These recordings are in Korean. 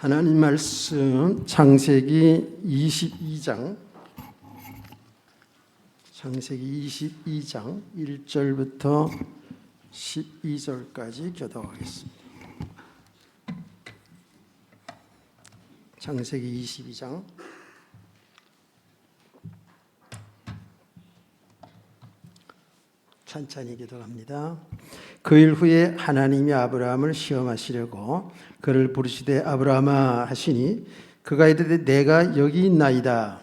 하나님 말씀 창세기 22장 1절부터 12절까지 교독하겠습니다. 창세기 22장 천천히 기도합니다. 그 일 후에 하나님이 아브라함을 시험하시려고 그를 부르시되 아브라함아 하시니 그가 이르되 내가 여기 있나이다.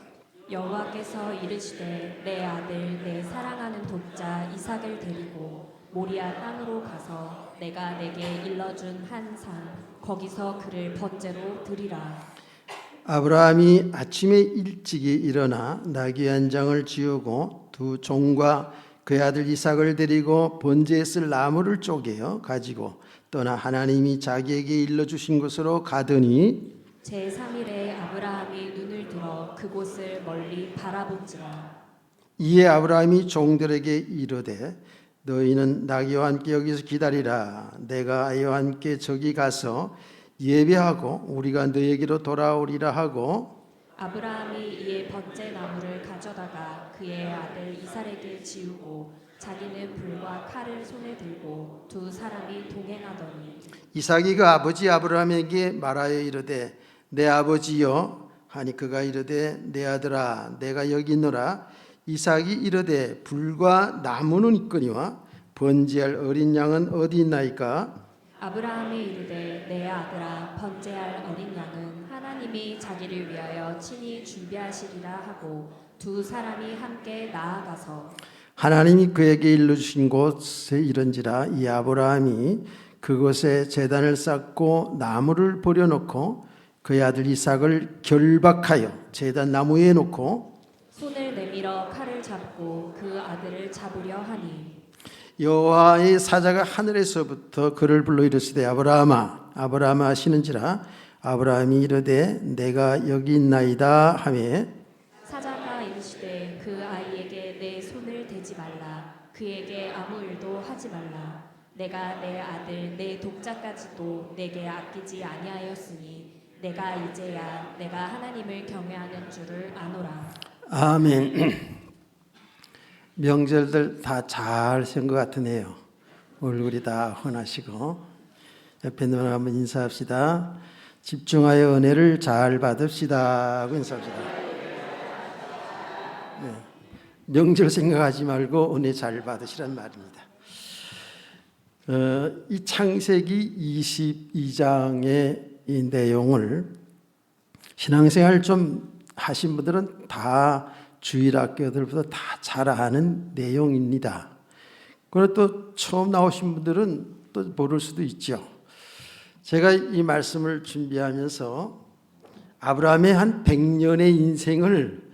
여호와께서 이르시되 내 아들 내 사랑하는 독자 이삭을 데리고 모리아 땅으로 가서 내가 내게 일러준 한 산 거기서 그를 번제로 드리라. 아브라함이 아침에 일찍이 일어나 나귀 한 장을 지우고 두 종과 그의 아들 이삭을 데리고 번제에 쓸 나무를 쪼개어 가지고 떠나 하나님이 자기에게 일러주신 곳으로 가더니 제3일에 아브라함이 눈을 들어 그곳을 멀리 바라본지라. 이에 아브라함이 종들에게 이르되 너희는 나귀와 함께 여기서 기다리라. 내가 아이와 함께 저기 가서 예배하고 우리가 너에게로 돌아오리라 하고 아브라함이 이에 번제 나무를 가져다가 그의 아들 이삭에게 지우고 자기는 불과 칼을 손에 들고 두 사람이 동행하더니 이삭이 그 아버지 아브라함에게 말하여 이르되 내 아버지여 하니 그가 이르되 내 아들아 내가 여기 있노라. 이삭이 이르되 불과 나무는 있거니와 번제할 어린 양은 어디 있나이까? 아브라함이 이르되 내 아들아 번제할 어린 양은 하나님이 자기를 위하여 친히 준비하시리라 하고 두 사람이 함께 나아가서 하나님이 그에게 일러주신 곳에 이른지라. 이 아브라함이 그곳에 제단을 쌓고 나무를 버려놓고 그의 아들 이삭을 결박하여 제단 나무에 놓고 손을 내밀어 칼을 잡고 그 아들을 잡으려 하니 여호와의 사자가 하늘에서부터 그를 불러 이르시되 아브라함아 아브라함아 하시는지라. 아브라함이 이르되 내가 여기 있나이다 하매 사자가 이르시되 그 아이에게 내 손을 대지 말라. 그에게 아무 일도 하지 말라. 내가 내 아들 내 독자까지도 내게 아끼지 아니하였으니 내가 이제야 내가 하나님을 경외하는 줄을 아노라. 아멘. 명절들 다 잘 쓴 것 같으네요. 얼굴이 다 환하시고 옆에 누나 한번 인사합시다. 집중하여 은혜를 잘 받읍시다 하고 인사합시다. 네. 명절 생각하지 말고 은혜 잘 받으시란 말입니다. 이 창세기 22장의 이 내용을 신앙생활 좀 하신 분들은 다 주일학교들보다 다 잘 아는 내용입니다. 그리고 또 처음 나오신 분들은 또 모를 수도 있죠. 제가 이 말씀을 준비하면서 아브라함의 한 100년의 인생을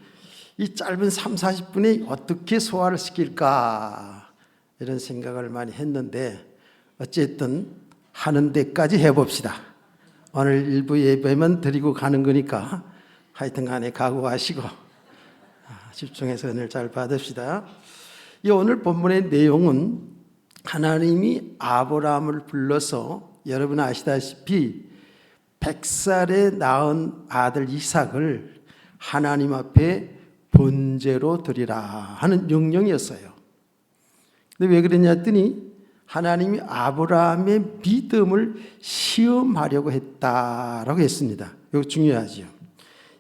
이 짧은 30-40분에 어떻게 소화를 시킬까 이런 생각을 많이 했는데 어쨌든 하는 데까지 해봅시다. 오늘 일부 예배만 드리고 가는 거니까 하여튼 간에 각오하시고 집중해서 은혜를 잘 받읍시다. 이 오늘 본문의 내용은 하나님이 아브라함을 불러서 여러분 아시다시피 100살에 낳은 아들 이삭을 하나님 앞에 번제로 드리라 하는 명령이었어요. 근데 왜 그랬냐 했더니 하나님이 아브라함의 믿음을 시험하려고 했다라고 했습니다. 이거 중요하죠.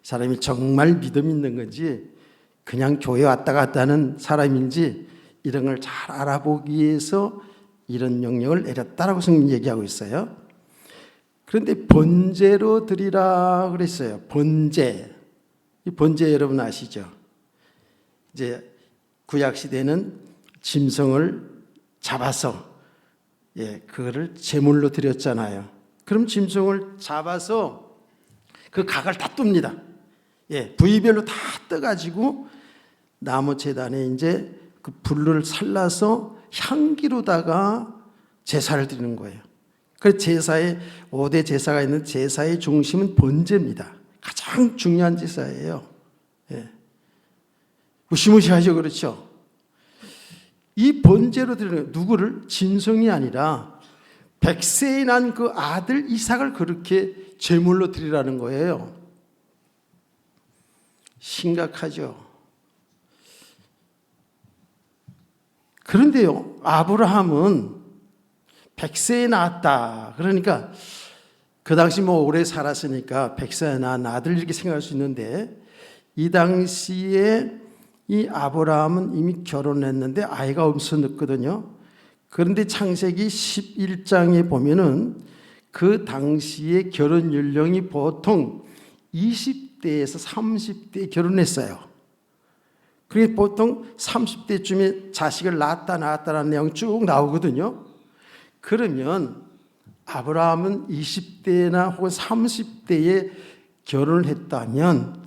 사람이 정말 믿음 있는 건지 그냥 교회 왔다 갔다 하는 사람인지 이런 걸 잘 알아보기 위해서 이런 명령을 내렸다라고 성경이 얘기하고 있어요. 그런데 번제로 드리라 그랬어요. 번제. 이 번제 여러분 아시죠? 이제 구약 시대는 짐승을 잡아서 그거를 제물로 드렸잖아요. 그럼 짐승을 잡아서 그 각을 다 뚠니다. 부위별로 다 떠가지고 나무 제단에 이제 그 불을 살라서 향기로다가 제사를 드리는 거예요. 그래서 제사에 5대 제사가 있는 제사의 중심은 번제입니다. 가장 중요한 제사예요. 무시무시하죠, 그렇죠? 이 번제로 드리는 누구를? 짐승이 아니라 100세에 난 그 아들 이삭을 그렇게 제물로 드리라는 거예요. 심각하죠. 그런데요, 아브라함은 100세에 낳았다. 그러니까 그 당시 뭐 오래 살았으니까 100세에 낳은 아들 이렇게 생각할 수 있는데, 이 당시에 이 아브라함은 이미 결혼했는데 아이가 없었거든요. 그런데 창세기 11장에 보면은 그 당시의 결혼 연령이 보통 20대에서 30대에 결혼했어요. 그게 보통 30대쯤에 자식을 낳았다라는 내용이 쭉 나오거든요. 그러면 아브라함은 20대나 혹은 30대에 결혼을 했다면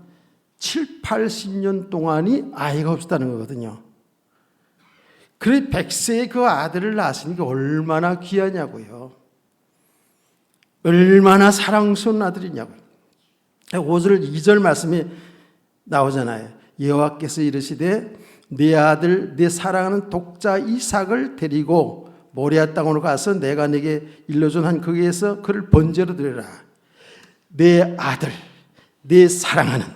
7, 80년 동안이 아이가 없었다는 거거든요. 그래 100세에 그 아들을 낳았으니까 얼마나 귀하냐고요. 얼마나 사랑스러운 아들이냐고요. 5절 2절 말씀이 나오잖아요. 여호와께서 이르시되 네 아들 네 사랑하는 독자 이삭을 데리고 모리아 땅으로 가서 내가 네게 일러준 한 거기에서 그를 번제로 드리라. 내 아들 내 사랑하는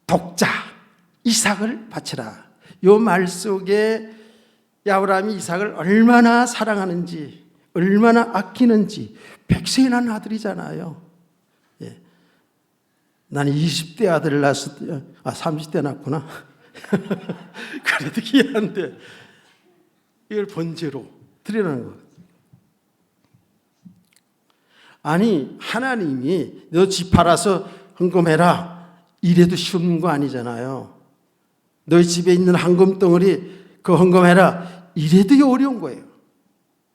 독자 이삭을 바치라. 이 말 속에 아브라함이 이삭을 얼마나 사랑하는지, 얼마나 아끼는지. 100세에 난 아들이잖아요. 예. 나는 20대 아들을 낳았을 때, 30대 낳았구나. 그래도 귀한데 이걸 번제로 드리라는 거. 아니 하나님이 너 집 팔아서 헌금해라 이래도 쉬운 거 아니잖아요. 너희 집에 있는 헌금 덩어리 그 헌금해라 이래도 어려운 거예요.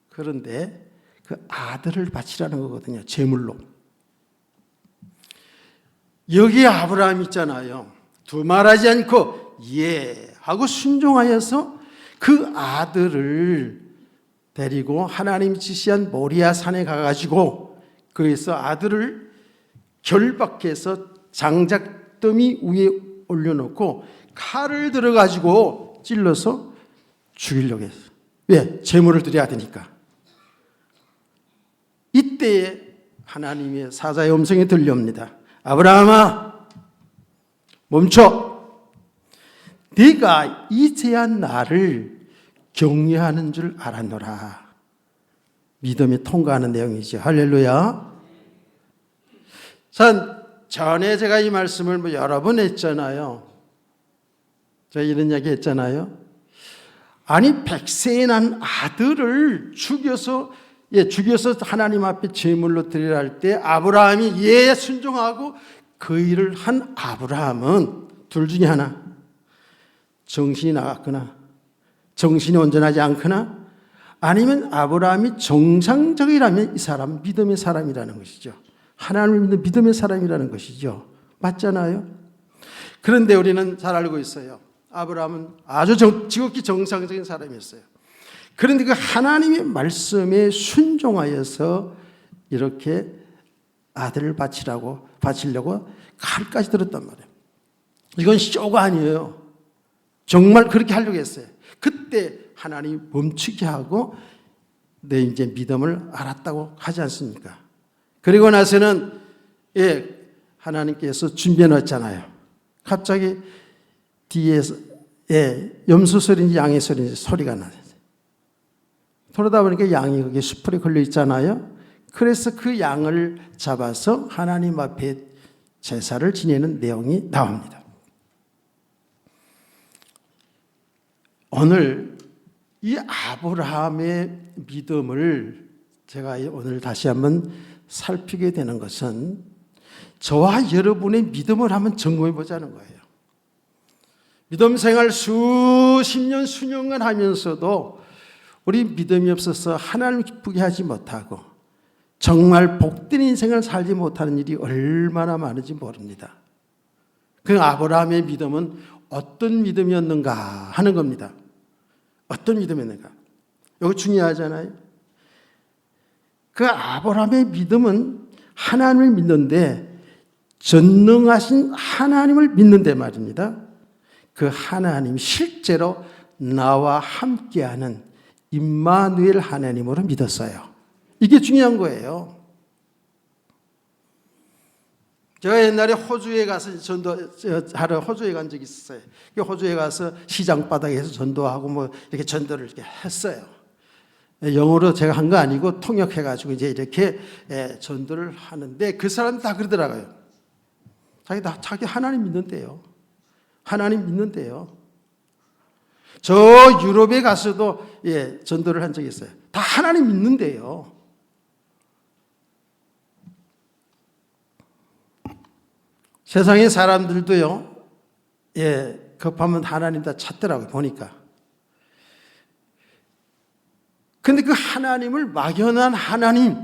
그런데 그 아들을 바치라는 거거든요. 제물로. 여기에 아브라함 있잖아요. 두말하지 않고 예 하고 순종하여서 그 아들을 데리고 하나님이 지시한 모리아 산에 가가지고 거기서 아들을 결박해서 장작더미 위에 올려놓고 칼을 들어가지고 찔러서 죽이려고 했어요. 왜? 제물을 드려야 되니까. 이때에 하나님의 사자의 음성이 들려옵니다. 아브라함아 멈춰. 네가 이제야 나를 경외하는 줄 알았노라. 믿음이 통과하는 내용이죠. 할렐루야. 전에 제가 이 말씀을 여러 번 했잖아요. 제가 이런 이야기 했잖아요. 아니 100세에 난 아들을 죽여서 하나님 앞에 제물로 드리라 할 때 아브라함이 예 순종하고 그 일을 한 아브라함은 둘 중에 하나, 정신이 나갔거나 정신이 온전하지 않거나 아니면 아브라함이 정상적이라면 이 사람 믿음의 사람이라는 것이죠. 하나님을 믿는 믿음의 사람이라는 것이죠. 맞잖아요. 그런데 우리는 잘 알고 있어요. 아브라함은 아주 지극히 정상적인 사람이었어요. 그런데 그 하나님의 말씀에 순종하여서 이렇게 아들을 바치려고 칼까지 들었단 말이에요. 이건 쇼가 아니에요. 정말 그렇게 하려고 했어요. 그때 하나님이 멈추게 하고 내 이제 믿음을 알았다고 하지 않습니까? 그리고 나서는 하나님께서 준비해 놨잖아요. 갑자기 뒤에서 염소 소리인지 양의 소리인지 소리가 나요. 그러다 보니까 양이 거기에 수풀에 걸려 있잖아요. 그래서 그 양을 잡아서 하나님 앞에 제사를 지내는 내용이 나옵니다. 오늘 이 아브라함의 믿음을 제가 오늘 다시 한번 살피게 되는 것은 저와 여러분의 믿음을 한번 점검해 보자는 거예요. 믿음 생활 수십 년, 수년간 하면서도 우리 믿음이 없어서 하나님을 기쁘게 하지 못하고 정말 복된 인생을 살지 못하는 일이 얼마나 많은지 모릅니다. 그 아브라함의 믿음은 어떤 믿음이었는가 하는 겁니다. 어떤 믿음이었는가. 이거 중요하잖아요. 그 아브라함의 믿음은 하나님을 믿는데 전능하신 하나님을 믿는데 말입니다. 그 하나님이 실제로 나와 함께하는 임마누엘 하나님으로 믿었어요. 이게 중요한 거예요. 제가 옛날에 호주에 가서 전도하러 호주에 간 적이 있었어요. 호주에 가서 시장 바닥에서 전도하고 뭐 이렇게 전도를 이렇게 했어요. 영어로 제가 한 거 아니고 통역해가지고 이제 이렇게 전도를 하는데 그 사람 다 그러더라고요. 자기 하나님 믿는데요. 하나님 믿는데요. 저 유럽에 가서도 전도를 한 적이 있어요. 다 하나님 믿는데요. 세상의 사람들도요, 급하면 하나님 다 찾더라고요, 보니까. 근데 그 하나님을 막연한 하나님,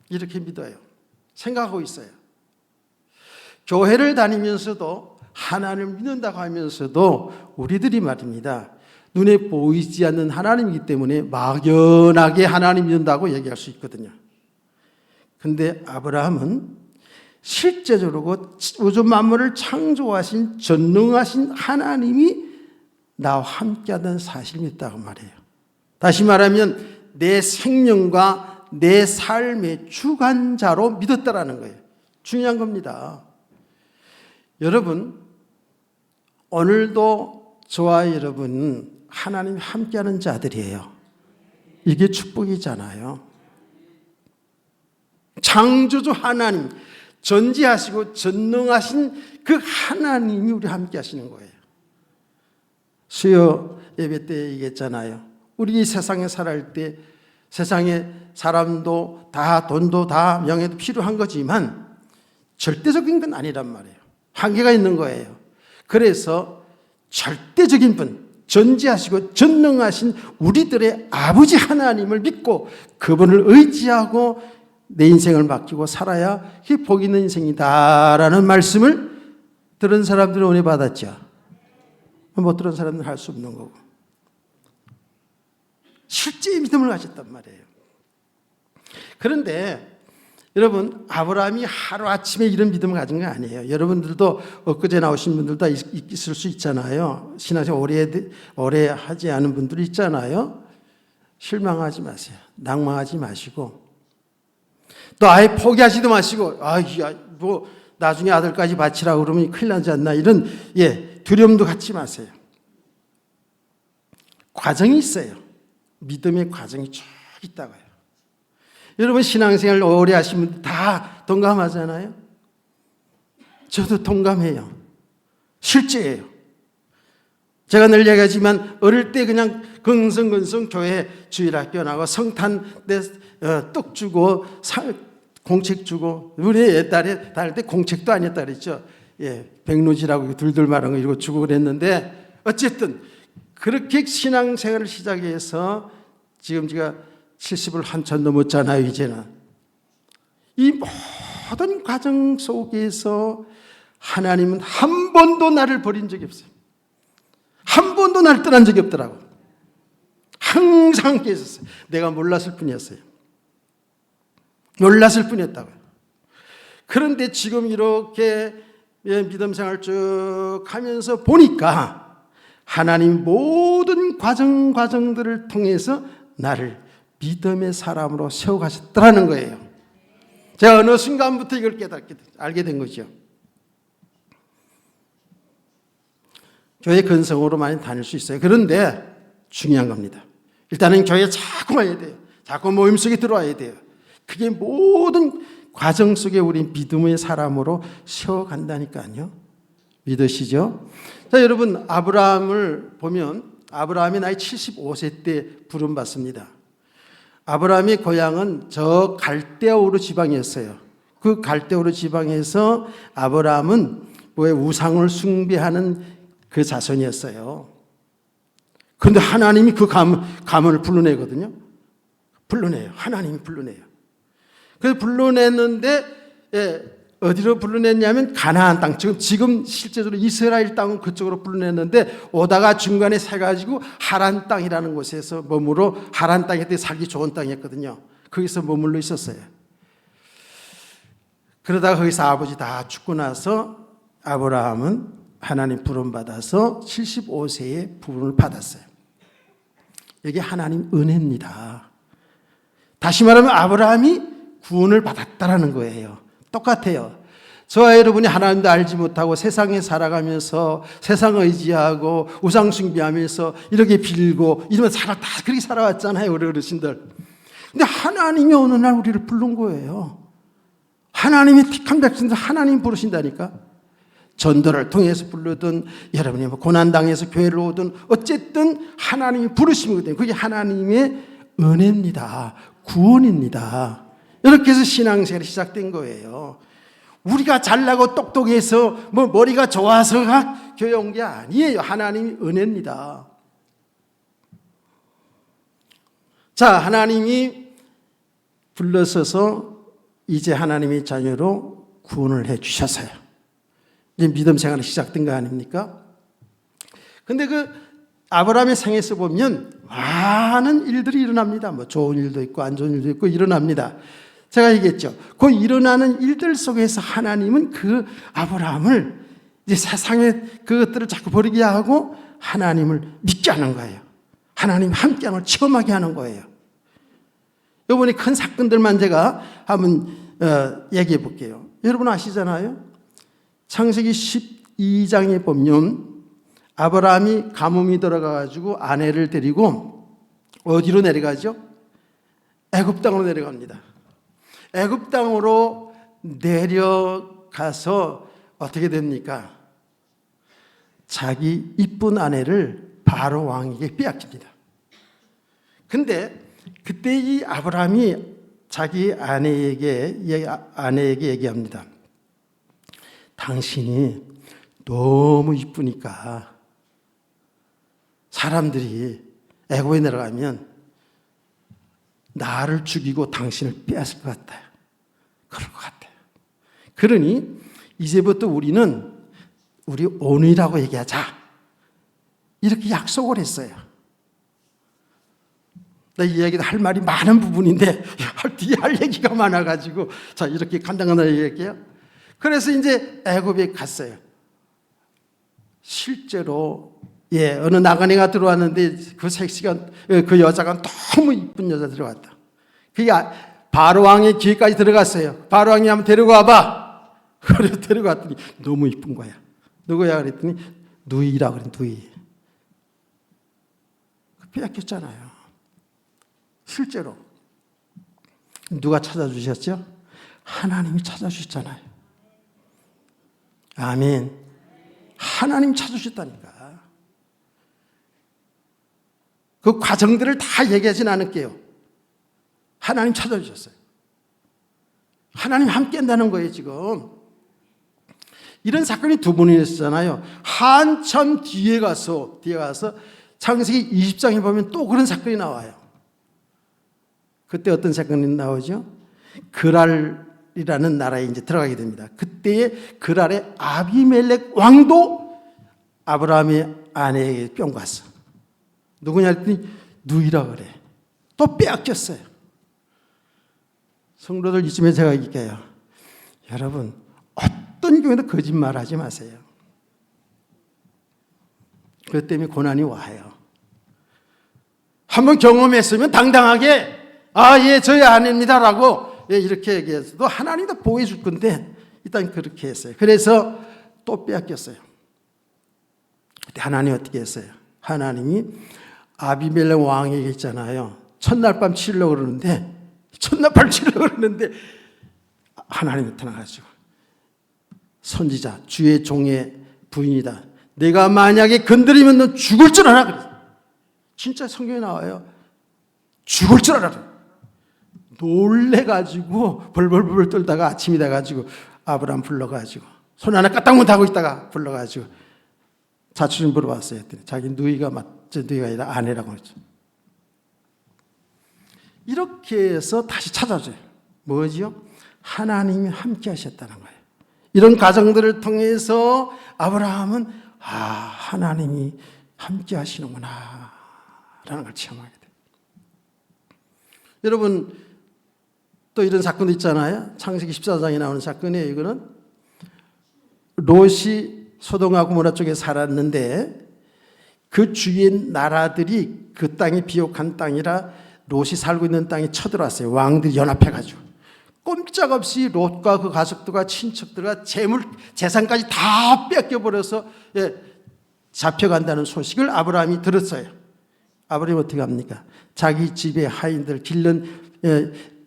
이렇게 믿어요. 생각하고 있어요. 교회를 다니면서도 하나님을 믿는다고 하면서도 우리들이 말입니다. 눈에 보이지 않는 하나님이기 때문에 막연하게 하나님 믿는다고 얘기할 수 있거든요. 근데 아브라함은 실제적으로 우주 만물을 창조하신 전능하신 하나님이 나와 함께하는 사실을 믿다고 말해요. 다시 말하면 내 생명과 내 삶의 주관자로 믿었다라는 거예요. 중요한 겁니다. 여러분, 오늘도 저와 여러분은 하나님이 함께하는 자들이에요. 이게 축복이잖아요. 창조주 하나님, 전지하시고 전능하신 그 하나님이 우리 함께 하시는 거예요. 수요 예배 때 얘기했잖아요. 우리 세상에 살아갈 때 세상에 사람도 다 돈도 다 명예도 필요한 거지만 절대적인 건 아니란 말이에요. 한계가 있는 거예요. 그래서 절대적인 분, 전지하시고 전능하신 우리들의 아버지 하나님을 믿고 그분을 의지하고 내 인생을 맡기고 살아야 그게 복 있는 인생이다라는 말씀을 들은 사람들은 은혜 받았죠. 못 들은 사람들은 할 수 없는 거고. 실제 믿음을 가졌단 말이에요. 그런데 여러분, 아브라함이 하루아침에 이런 믿음을 가진 거 아니에요. 여러분들도 엊그제 나오신 분들도 있을 수 있잖아요. 신앙생활 오래 하지 않은 분들이 있잖아요. 실망하지 마세요. 낭망하지 마시고 또 아예 포기하지도 마시고 뭐 나중에 아들까지 바치라고 그러면 큰일 나지 않나 이런 두려움도 갖지 마세요. 과정이 있어요. 믿음의 과정이 쭉 있다고요. 여러분 신앙생활 오래 하신 분들 다 동감하잖아요. 저도 동감해요. 실제예요. 제가 늘 얘기하지만 어릴 때 그냥 근성근성 교회 주일학교 나가고 성탄 때 떡 주고 공책 주고 우리 옛날에 다닐 때 공책도 아니었다 그랬죠. 백로지라고 둘둘 말한 거 이거 주고 그랬는데 어쨌든 그렇게 신앙생활을 시작해서 지금 제가 70을 한참 넘었잖아요. 이제는 이 모든 과정 속에서 하나님은 한 번도 나를 버린 적이 없어요. 한 번도 나를 떠난 적이 없더라고. 항상 함께 있었어요. 내가 몰랐을 뿐이었어요. 몰랐을 뿐이었다고요. 그런데 지금 이렇게 믿음 생활 쭉 하면서 보니까 하나님 모든 과정들을 통해서 나를 믿음의 사람으로 세워가셨더라는 거예요. 제가 어느 순간부터 이걸 알게 된 거죠. 교회 근성으로 많이 다닐 수 있어요. 그런데 중요한 겁니다. 일단은 교회에 자꾸 와야 돼요. 자꾸 모임 속에 들어와야 돼요. 그게 모든 과정 속에 우리 믿음의 사람으로 세워간다니까요. 믿으시죠? 자, 여러분 아브라함을 보면 아브라함이 나이 75세 때 부름받습니다. 아브라함의 고향은 저 갈대아우르 지방이었어요. 그 갈대아우르 지방에서 아브라함은 우상을 숭배하는 그 자손이었어요. 그런데 하나님이 그 가문을 불러내거든요. 불러내요. 하나님이 불러내요. 그래서 불러냈는데 어디로 불러냈냐면 가나안 땅, 지금 실제적으로 이스라엘 땅은 그쪽으로 불러냈는데 오다가 중간에 세가지고 하란 땅이라는 곳에서 머물러 하란 땅에 살기 좋은 땅이었거든요. 거기서 머물러 있었어요. 그러다가 거기서 아버지 다 죽고 나서 아브라함은 하나님 부름받아서 75세에 부름을 받았어요. 이게 하나님 은혜입니다. 다시 말하면 아브라함이 구원을 받았다라는 거예요. 똑같아요. 저와 여러분이 하나님도 알지 못하고 세상에 살아가면서 세상 의지하고 우상 숭배하면서 이렇게 빌고 이러면 다 그렇게 살아왔잖아요, 우리 어르신들. 근데 하나님이 어느 날 우리를 부른 거예요. 하나님이 택한 백성들 하나님 부르신다니까. 전도를 통해서 부르든 여러분이 고난당해서 교회를 오든 어쨌든 하나님이 부르심이거든요. 그게 하나님의 은혜입니다. 구원입니다. 이렇게 해서 신앙생활이 시작된 거예요. 우리가 잘나고 똑똑해서 머리가 좋아서 교회 온 게 아니에요. 하나님이 은혜입니다. 자, 하나님이 불러서서 이제 하나님의 자녀로 구원을 해 주셨어요. 이제 믿음 생활이 시작된 거 아닙니까? 근데 그 아브라함의 생에서 보면 많은 일들이 일어납니다. 좋은 일도 있고 안 좋은 일도 있고 일어납니다. 제가 얘기했죠. 그 일어나는 일들 속에서 하나님은 그 아브라함을 이제 세상의 그것들을 자꾸 버리게 하고 하나님을 믿게 하는 거예요. 하나님 함께함을 체험하게 하는 거예요. 이번에 큰 사건들만 제가 한번 얘기해 볼게요. 여러분 아시잖아요. 창세기 12장에 보면 아브라함이 가뭄이 들어가가지고 아내를 데리고 어디로 내려가죠? 애굽 땅으로 내려갑니다. 애굽 땅으로 내려가서 어떻게 됩니까? 자기 이쁜 아내를 바로 왕에게 빼앗깁니다. 근데 그때 이 아브라함이 자기 아내에게 얘기합니다. 당신이 너무 이쁘니까 사람들이 애굽에 내려가면 나를 죽이고 당신을 빼앗을 것 같아요. 그럴 것 같아요. 그러니 이제부터 우리는 우리 오늘이라고 얘기하자. 이렇게 약속을 했어요. 나 이 얘기도 할 말이 많은 부분인데 뒤에 할 얘기가 많아가지고 자 이렇게 간단하게 얘기할게요. 그래서 이제 애굽에 갔어요. 실제로 어느 나그네가 들어왔는데 그 섹시가 그 여자가 너무 이쁜 여자 들어왔다. 그게 바로 왕의 귀에까지 들어갔어요. 바로 왕이 한번 데려가봐. 그래서 데려갔더니 너무 이쁜 거야. 누구야 그랬더니 누이라 그래. 누이. 빼앗겼잖아요. 실제로 누가 찾아주셨죠? 하나님이 찾아주셨잖아요. 아멘. 하나님 찾아주셨다니까. 그 과정들을 다 얘기하진 않을게요. 하나님 찾아주셨어요. 하나님 함께 한다는 거예요 지금. 이런 사건이 두 번이나 있었잖아요. 한참 뒤에 가서 창세기 20장에 보면 또 그런 사건이 나와요. 그때 어떤 사건이 나오죠? 그랄이라는 나라에 이제 들어가게 됩니다. 그때에 그랄의 아비멜렉 왕도 아브라함의 아내에게 뿅 갔어. 누구냐 했더니 누이라 그래. 또 빼앗겼어요. 성도들 이쯤에 제가 얘기해요. 여러분 어떤 교회도 거짓말하지 마세요. 그것 때문에 고난이 와요. 한번 경험했으면 당당하게 예 저희 아내입니다라고 이렇게 얘기해서도 하나님도 보호해 줄 건데 일단 그렇게 했어요. 그래서 또 빼앗겼어요. 그때 하나님 어떻게 했어요? 하나님이 아비멜렉 왕에게 있잖아요. 첫날 밤 치려고 그러는데 하나님이 나타나가지고 선지자 주의 종의 부인이다. 내가 만약에 건드리면 너 죽을 줄 알아. 그래. 진짜 성경에 나와요. 죽을 줄 알아. 놀래가지고 벌벌벌 떨다가 아침이 돼가지고 아브라함 불러가지고 손 하나 까딱 못하고 있다가 불러가지고 자취 좀 물어봤어요. 했더니 자기 누이가 아니라 아내라고 했죠. 이렇게 해서 다시 찾아줘요. 뭐지요? 하나님이 함께 하셨다는 거예요. 이런 과정들을 통해서 아브라함은 하나님이 함께 하시는구나 라는 걸 체험하게 돼요. 여러분 또 이런 사건도 있잖아요. 창세기 14장에 나오는 사건이에요. 이거는 롯이 소돔과 고모라 쪽에 살았는데 그 주위의 나라들이 그 땅이 비옥한 땅이라 롯이 살고 있는 땅에 쳐들어왔어요. 왕들이 연합해가지고 꼼짝없이 롯과 그 가족들과 친척들과 재산까지 다 뺏겨버려서 잡혀간다는 소식을 아브라함이 들었어요. 아브라함이 어떻게 합니까? 자기 집의 하인들 길른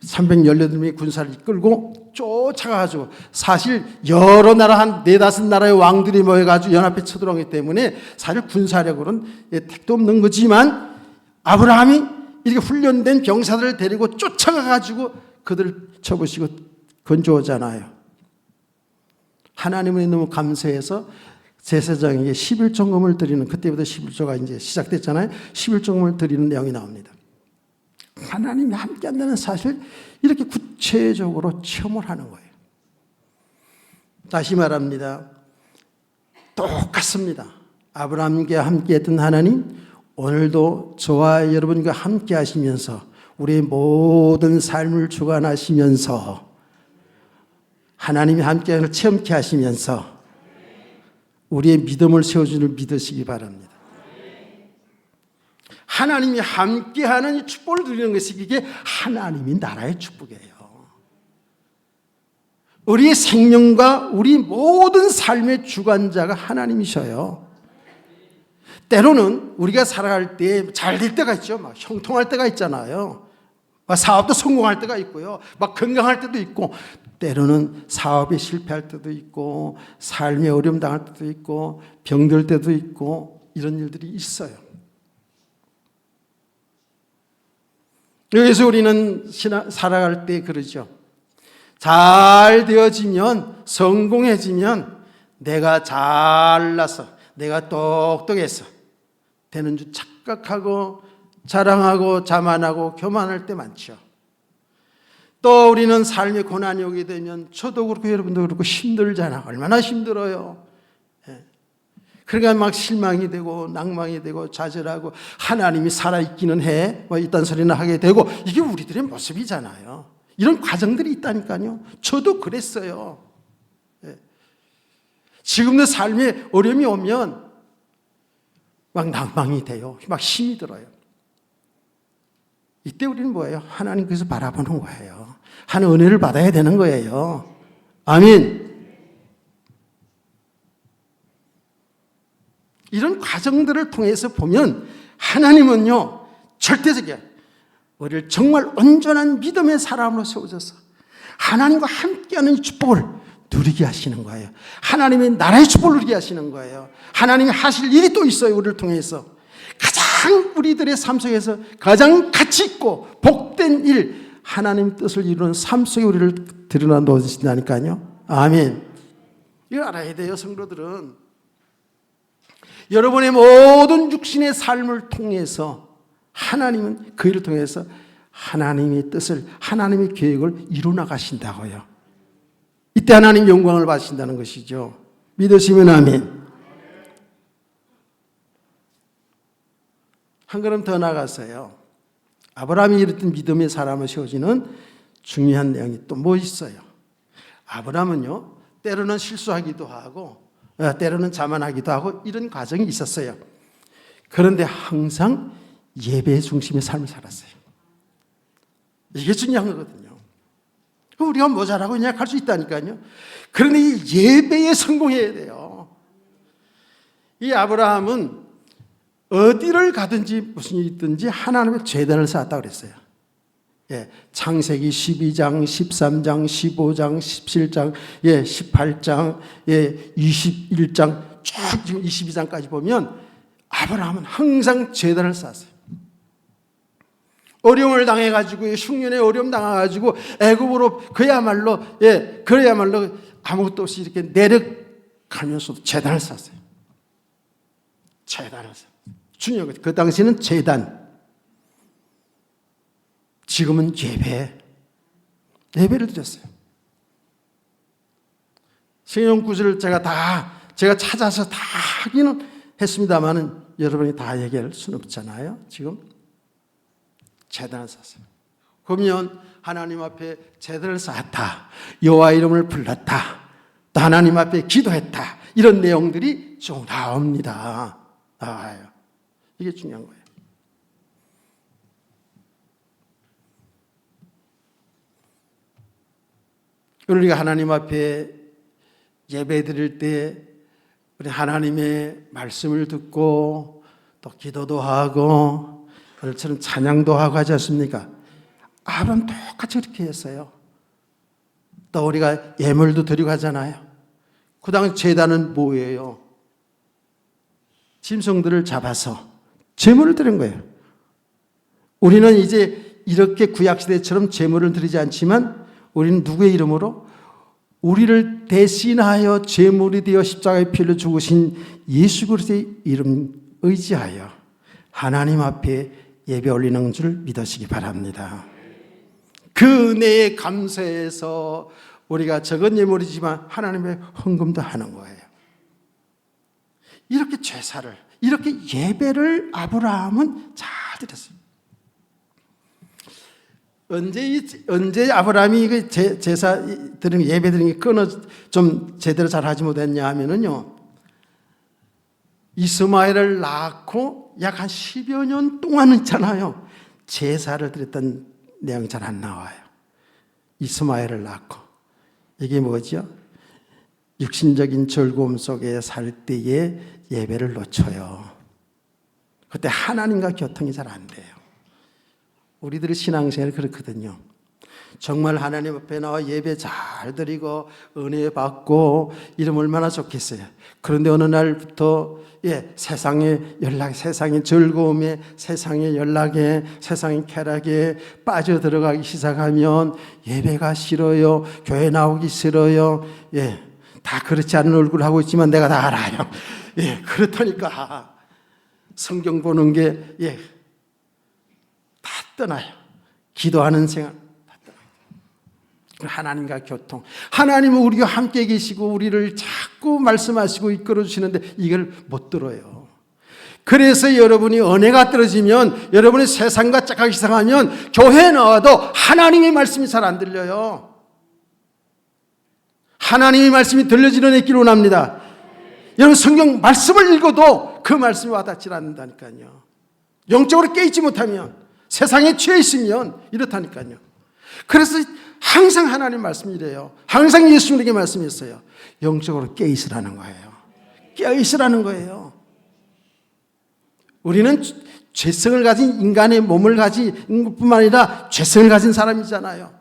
318명의 군사를 이끌고 쫓아가가지고, 사실 여러 나라 한 4-5나라의 왕들이 모여가지고 연합해 쳐들어오기 때문에 사실 군사력으로는 택도 없는 거지만, 아브라함이 이렇게 훈련된 병사들을 데리고 쫓아가가지고 그들을 쳐부시고 건져오잖아요. 하나님은 너무 감사해서 제사장에게 11조금을 드리는, 그때부터 11조가 이제 시작됐잖아요. 11조금을 드리는 내용이 나옵니다. 하나님이 함께한다는 사실, 이렇게 구체적으로 체험을 하는 거예요. 다시 말합니다. 똑같습니다. 아브라함과 함께했던 하나님, 오늘도 저와 여러분과 함께 하시면서 우리의 모든 삶을 주관하시면서 하나님이 함께하는 걸 체험케 하시면서 우리의 믿음을 세워주는 줄 믿으시기 바랍니다. 하나님이 함께하는 이 축복을 누리는 것이, 이게 하나님이 나라의 축복이에요. 우리의 생명과 우리 모든 삶의 주관자가 하나님이셔요. 때로는 우리가 살아갈 때 잘 될 때가 있죠. 막 형통할 때가 있잖아요. 막 사업도 성공할 때가 있고요. 막 건강할 때도 있고, 때로는 사업에 실패할 때도 있고, 삶에 어려움 당할 때도 있고, 병들 때도 있고, 이런 일들이 있어요. 여기서 우리는 살아갈 때 그러죠. 잘 되어지면, 성공해지면 내가 잘나서, 내가 똑똑해서 되는 줄 착각하고 자랑하고 자만하고 교만할 때 많죠. 또 우리는 삶의 고난이 오게 되면, 저도 그렇고 여러분도 그렇고 힘들잖아. 얼마나 힘들어요. 그러니까 막 실망이 되고 낭망이 되고 좌절하고, 하나님이 살아있기는 해, 뭐 이딴 소리나 하게 되고, 이게 우리들의 모습이잖아요. 이런 과정들이 있다니까요. 저도 그랬어요. 지금도 삶에 어려움이 오면 막 낭망이 돼요. 막 힘이 들어요. 이때 우리는 뭐예요? 하나님께서 바라보는 거예요. 하나님 은혜를 받아야 되는 거예요. 아멘. 이런 과정들을 통해서 보면 하나님은요, 절대적이에요. 우리를 정말 온전한 믿음의 사람으로 세워져서 하나님과 함께하는 축복을 누리게 하시는 거예요. 하나님의 나라의 축복을 누리게 하시는 거예요. 하나님이 하실 일이 또 있어요. 우리를 통해서 가장, 우리들의 삶 속에서 가장 가치 있고 복된 일, 하나님 뜻을 이루는 삶 속에 우리를 드러나 놓으신다니까요. 아멘. 이거 알아야 돼요, 성도들은. 여러분의 모든 육신의 삶을 통해서 하나님은 그 일을 통해서 하나님의 뜻을, 하나님의 계획을 이루어나가신다고요. 이때 하나님 영광을 받으신다는 것이죠. 믿으시면 아멘. 한 걸음 더 나가서요, 아브라함이 이랬던 믿음의 사람을 세워지는 중요한 내용이 또 뭐 있어요? 아브라함은요, 때로는 실수하기도 하고 때로는 자만하기도 하고 이런 과정이 있었어요. 그런데 항상 예배 중심의 삶을 살았어요. 이게 중요한 거거든요. 우리가 뭐 잘하고 있냐 할 수 있다니까요. 그런데 이 예배에 성공해야 돼요. 이 아브라함은 어디를 가든지 무슨 일이 있든지 하나님의 제단을 쌓았다고 그랬어요. 창세기 12장, 13장, 15장, 17장, 18장, 21장, 쭉 지금 22장까지 보면 아브라함은 항상 제단을 쌓았어요. 어려움을 당해가지고, 흉년에 어려움 당해가지고 애굽으로 그야말로 아무것도 없이 이렇게 내려가면서도 제단을 쌓았어요. 제단을 쌓았어요. 중요한 거죠. 그 당시에는 제단, 지금은 예배를 드렸어요. 성경 구절을 제가 찾아서 다 하기는 했습니다만은 여러분이 다 얘기할 수는 없잖아요. 지금 제단을 쌓았어요. 그러면 하나님 앞에 제단을 쌓았다, 여호와 이름을 불렀다, 또 하나님 앞에 기도했다, 이런 내용들이 쭉 나옵니다. 나와요. 이게 중요한 거예요. 우리가 하나님 앞에 예배 드릴 때 우리 하나님의 말씀을 듣고 또 기도도 하고 오늘처럼 찬양도 하고 하지 않습니까? 아브라함 똑같이 그렇게 했어요. 또 우리가 예물도 드리고 하잖아요. 그 당시 제단은 뭐예요? 짐승들을 잡아서 제물을 드린 거예요. 우리는 이제 이렇게 구약시대처럼 제물을 드리지 않지만 우리는 누구의 이름으로? 우리를 대신하여 제물이 되어 십자가에 피를 죽으신 예수 그리스도의 이름 의지하여 하나님 앞에 예배 올리는 줄 믿으시기 바랍니다. 그 은혜에 감사해서 우리가 적은 예물이지만 하나님의 헌금도 하는 거예요. 이렇게 제사를, 이렇게 예배를 아브라함은 잘 드렸어요. 언제 아브라함이 그 제사 드리는 예배 드리는 게 끊어 좀 제대로 잘 하지 못했냐 하면은요, 이스마엘을 낳고 약 한 10여 년 동안 있잖아요. 제사를 드렸던 내용이 잘 안 나와요. 이스마엘을 낳고. 이게 뭐죠? 육신적인 즐거움 속에 살 때에 예배를 놓쳐요. 그때 하나님과 교통이 잘 안 돼요. 우리들의 신앙생활이 그렇거든요. 정말 하나님 앞에 나와 예배 잘 드리고 은혜 받고 이러면 얼마나 좋겠어요. 그런데 어느 날부터 세상의 연락, 세상의 즐거움에, 세상의 연락에, 세상의 쾌락에 빠져들어가기 시작하면 예배가 싫어요. 교회 나오기 싫어요. 다 그렇지 않은 얼굴 하고 있지만 내가 다 알아요. 그렇다니까 성경 보는 게 다 떠나요. 기도하는 생활 다 떠나요. 하나님과 교통. 하나님은 우리와 함께 계시고 우리를 자꾸 말씀하시고 이끌어 주시는데 이걸 못 들어요. 그래서 여러분이 은혜가 떨어지면, 여러분이 세상과 짝하기 시작하면 교회에 나와도 하나님의 말씀이 잘 안 들려요. 하나님의 말씀이 들려지는 애 길을 원합니다. 여러분 성경 말씀을 읽어도 그 말씀이 와닿지 않는다니까요. 영적으로 깨있지 못하면, 세상에 취해 있으면 이렇다니까요. 그래서 항상 하나님 말씀이 이래요. 항상 예수님에게 말씀했어요. 영적으로 깨있으라는 거예요. 깨있으라는 거예요. 우리는 죄성을 가진 인간의 몸을 가진 것뿐만 아니라 죄성을 가진 사람이잖아요.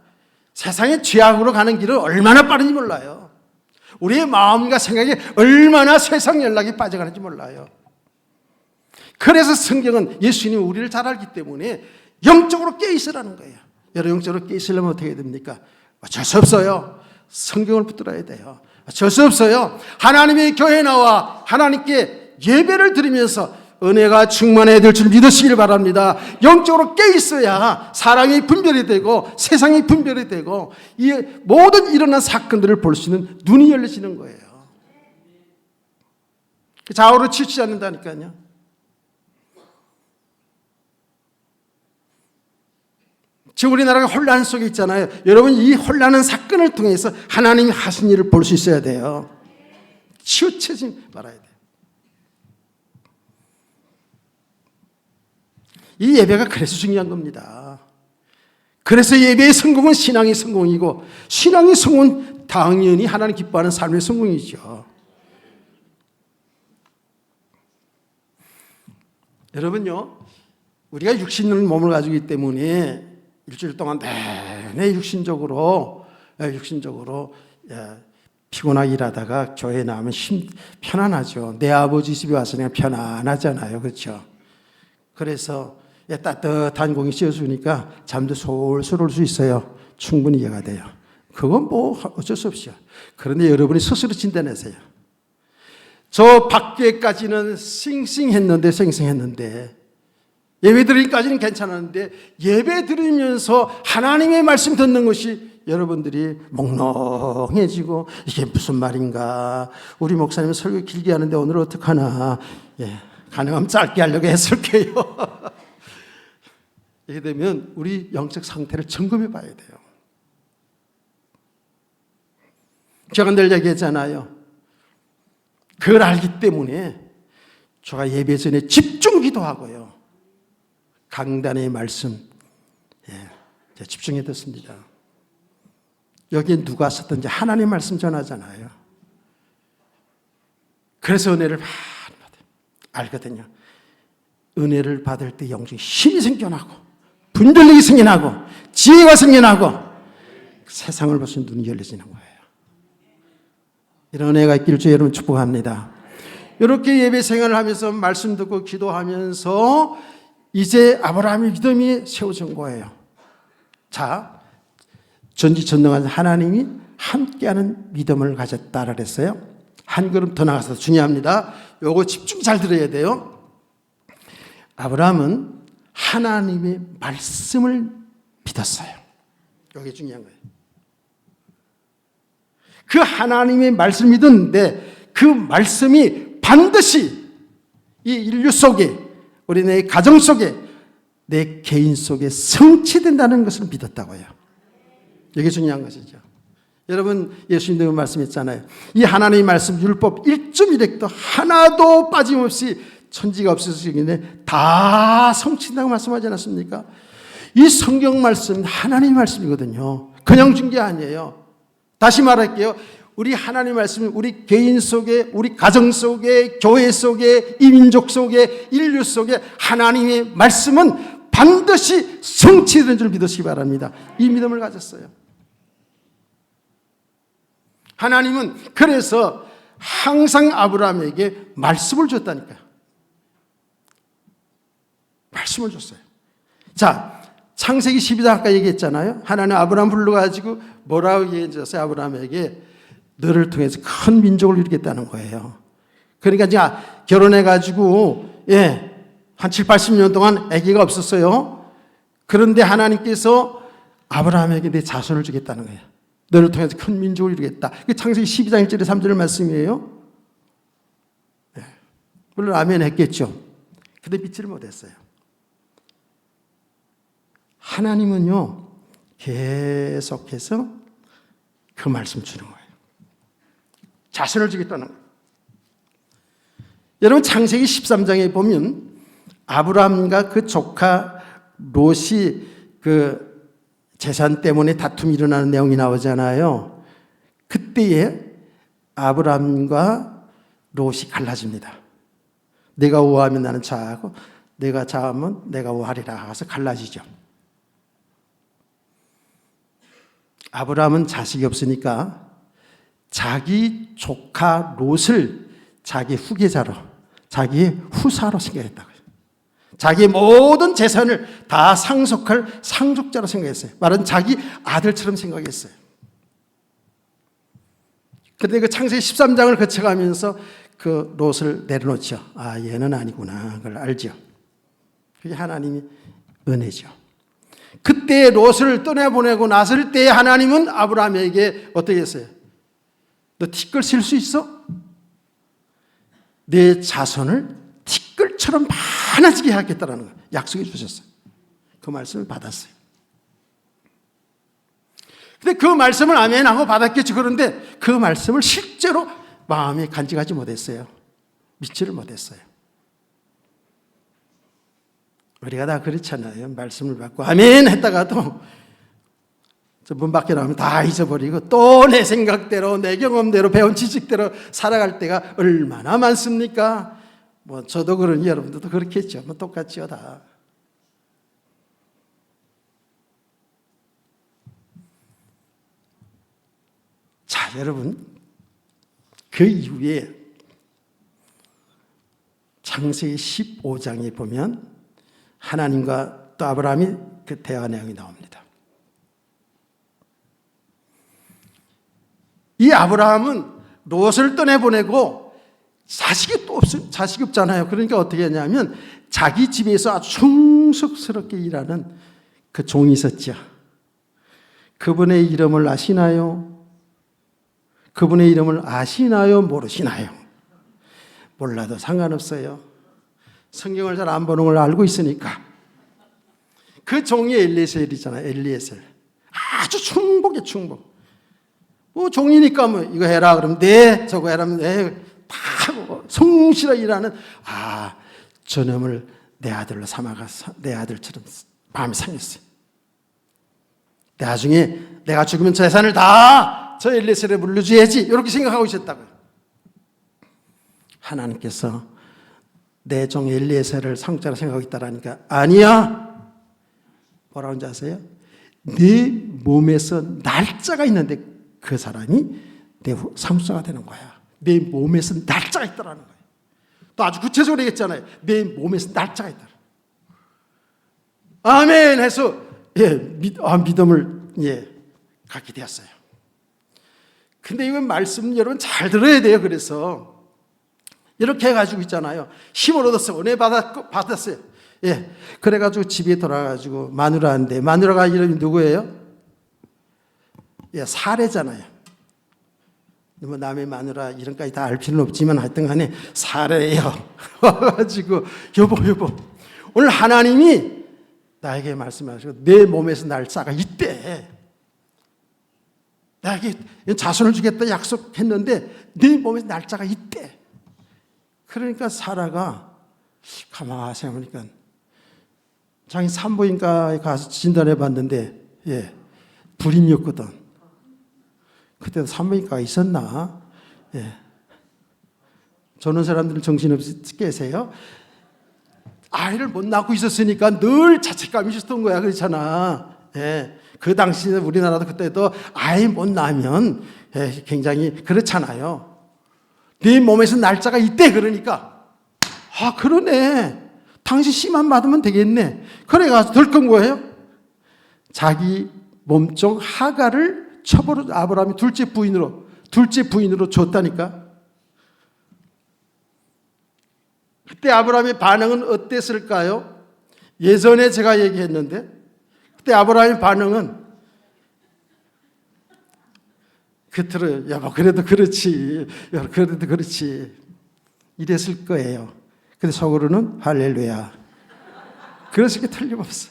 세상의 죄악으로 가는 길을 얼마나 빠른지 몰라요. 우리의 마음과 생각이 얼마나 세상 연락이 빠져가는지 몰라요. 그래서 성경은 예수님이 우리를 잘 알기 때문에 영적으로 깨있으라는 거예요. 여러분 영적으로 깨있으려면 어떻게 해야 됩니까? 어쩔 수 없어요. 성경을 붙들어야 돼요. 어쩔 수 없어요. 하나님의 교회에 나와 하나님께 예배를 드리면서 은혜가 충만해야 될 줄 믿으시길 바랍니다. 영적으로 깨있어야 사랑이 분별이 되고 세상이 분별이 되고 이 모든 일어난 사건들을 볼 수 있는 눈이 열려지는 거예요. 좌우로 치우치지 않는다니까요. 지금 우리나라가 혼란 속에 있잖아요. 여러분 이 혼란한 사건을 통해서 하나님이 하신 일을 볼 수 있어야 돼요. 치우치지 말아야 돼요. 이 예배가 그래서 중요한 겁니다. 그래서 예배의 성공은 신앙의 성공이고 신앙의 성공은 당연히 하나님 기뻐하는 삶의 성공이죠. 여러분요, 우리가 육신의 몸을 가지고 있기 때문에 일주일 동안 내내 육신적으로 피곤하게 일하다가 교회에 나오면 편안하죠. 내 아버지 집에 와서 그냥 편안하잖아요. 그렇죠? 그래서 따뜻한 공기 씌워주니까 잠도 솔솔 올 수 있어요. 충분히 이해가 돼요. 그건 뭐 어쩔 수 없죠. 그런데 여러분이 스스로 진단하세요. 저 밖에까지는 싱싱했는데 예배 드리기까지는 괜찮았는데 예배 드리면서 하나님의 말씀 듣는 것이 여러분들이 몽롱해지고 이게 무슨 말인가, 우리 목사님 설교 길게 하는데 오늘 어떡하나, 가능하면 짧게 하려고 했을게요. 이렇게 되면 우리 영적 상태를 점검해 봐야 돼요. 제가 늘 얘기했잖아요. 그걸 알기 때문에 제가 예배 전에 집중 기도하고요, 강단의 말씀 집중해 듣습니다. 여기에 누가 썼든지 하나님 말씀 전하잖아요. 그래서 은혜를 많이 받아요. 알거든요. 은혜를 받을 때 영적인 힘이 생겨나고 분별력이 생겨나고 지혜가 생겨나고 세상을 볼 수 있는 눈이 열려지는 거예요. 이런 은혜가 있기를 주의 여러분 축복합니다. 이렇게 예배 생활을 하면서 말씀 듣고 기도하면서 이제 아브라함의 믿음이 세워진 거예요. 자, 전지전능한 하나님이 함께하는 믿음을 가졌다라 그랬어요. 한 걸음 더 나가서 중요합니다. 요거 집중 잘 들어야 돼요. 아브라함은 하나님의 말씀을 믿었어요. 이게 중요한 거예요. 그 하나님의 말씀을 믿었는데 그 말씀이 반드시 이 인류 속에, 우리 내 가정 속에, 내 개인 속에 성취된다는 것을 믿었다고요. 이게 중요한 것이죠. 여러분, 예수님도 말씀했잖아요. 이 하나님의 말씀 율법 1.1획도 하나도 빠짐없이 천지가 없어지기에 다 성취된다고 말씀하지 않았습니까? 이 성경 말씀 하나님의 말씀이거든요. 그냥 준 게 아니에요. 다시 말할게요. 우리 하나님의 말씀, 우리 개인 속에, 우리 가정 속에, 교회 속에, 이 민족 속에, 인류 속에 하나님의 말씀은 반드시 성취되는 줄 믿으시기 바랍니다. 이 믿음을 가졌어요. 하나님은 그래서 항상 아브라함에게 말씀을 줬다니까요. 말씀을 줬어요. 자, 창세기 12장 아까 얘기했잖아요. 하나님 아브라함 불러가지고 뭐라고 얘기했어요? 아브라함에게 너를 통해서 큰 민족을 이루겠다는 거예요. 그러니까 이제 결혼해가지고 한 7, 80년 동안 아기가 없었어요. 그런데 하나님께서 아브라함에게 내 자손을 주겠다는 거예요. 너를 통해서 큰 민족을 이루겠다. 그게 창세기 12장 1절에 3절 말씀이에요. 물론 아멘 했겠죠. 근데 믿지를 못했어요. 하나님은요, 계속해서 그 말씀 주는 거예요. 자신을 주겠다는 거예요. 여러분, 창세기 13장에 보면 아브라함과 그 조카 롯이 그 재산 때문에 다툼이 일어나는 내용이 나오잖아요. 그때에 아브라함과 롯이 갈라집니다. 내가 우하면 나는 좌하고 내가 좌하면 내가 우하리라 해서 갈라지죠. 아브라함은 자식이 없으니까 자기 조카 롯을 자기 후계자로, 자기의 후사로 생각했다고요. 자기의 모든 재산을 다 상속할 상속자로 생각했어요. 말은 자기 아들처럼 생각했어요. 그런데 그 창세기 13장을 거쳐가면서 그 롯을 내려놓죠. 아, 얘는 아니구나. 그걸 알죠. 그게 하나님의 은혜죠. 그때 롯을 떠내보내고 나설 때 하나님은 아브라함에게 어떻게 했어요? 너 티끌 셀 수 있어? 내 자손을 티끌처럼 많아지게 하겠다는 거 약속해 주셨어요. 그 말씀을 받았어요. 근데 그 말씀을 아멘하고 받았겠죠. 그런데 그 말씀을 실제로 마음에 간직하지 못했어요. 믿지를 못했어요. 우리가 다 그렇잖아요. 말씀을 받고 아멘 했다가도 문 밖에 나오면 다 잊어버리고 또 내 생각대로, 내 경험대로, 배운 지식대로 살아갈 때가 얼마나 많습니까? 뭐 저도 그러니 여러분들도 그렇겠죠. 뭐 똑같지요 다. 자, 여러분, 그 이후에 창세기 15장에 보면 하나님과 또 아브라함이 그 대화 내용이 나옵니다. 이 아브라함은 롯을 떠내보내고 자식이 또 자식이 없잖아요. 그러니까 어떻게 했냐면 자기 집에서 아주 충성스럽게 일하는 그 종이 있었죠. 그분의 이름을 아시나요? 그분의 이름을 아시나요? 모르시나요? 몰라도 상관없어요. 성경을 잘 안 보는 걸 알고 있으니까. 그 종이 엘리에셀이잖아요. 엘리에셀. 아주 충복이에요. 충복. 뭐 종이니까 뭐 이거 해라 그러면 네, 저거 해라 하면 네, 다 성실하게 일하는 저놈을 내 아들로 삼아가서 내 아들처럼 마음이 상했어요. 나중에 내가 죽으면 재산을 다 저 엘리에셀에 물려줘야지 이렇게 생각하고 있었다고요. 하나님께서 내 종 엘리에셀을 상속자로 생각하고 있다라니까 아니야. 뭐라고 하는지 아세요? 네 몸에서 날짜가 있는데 그 사람이 내 상속자가 되는 거야. 내 몸에서 날짜가 있다라는 거예요. 또 아주 구체적으로 얘기했잖아요. 내 몸에서 날짜가 있다. 아멘 해서 믿음을 갖게 되었어요. 근데 이건 말씀 여러분 잘 들어야 돼요. 그래서 이렇게 해가지고 있잖아요. 힘을 얻었어요. 은혜 받았어요. 그래가지고 집에 돌아가가지고 마누라인데 마누라가 이름이 누구예요? 사례잖아요. 뭐 남의 마누라 이름까지 다 알 필요는 없지만 하여튼 간에 사례예요. 와가지고 여보 오늘 하나님이 나에게 말씀하시고 내 몸에서 날짜가 있대. 나에게 자손을 주겠다 약속했는데 네 몸에서 날짜가 있대. 그러니까 사라가 가만히 생각해보니까 자기 산부인과에 가서 진단해 봤는데 불임이었거든. 그때도 산부인과가 있었나? 저는 사람들 정신없이 계세요. 아이를 못 낳고 있었으니까 늘 자책감이 있었던 거야. 그렇잖아. 그 당시에 우리나라도 그때도 아이 못 낳으면 굉장히 그렇잖아요. 네 몸에서 날짜가 있대. 그러니까 그러네. 당신 씨만 받으면 되겠네. 그래가지고 들건 거예요. 자기 몸종 하가를 첩으로 아브라함이 둘째 부인으로 줬다니까. 그때 아브라함의 반응은 어땠을까요? 예전에 제가 얘기했는데 그때 아브라함의 반응은 겉으로 여보 그래도 그렇지 이랬을 거예요. 근데 속으로는 할렐루야. 그랬을 게 틀림없어.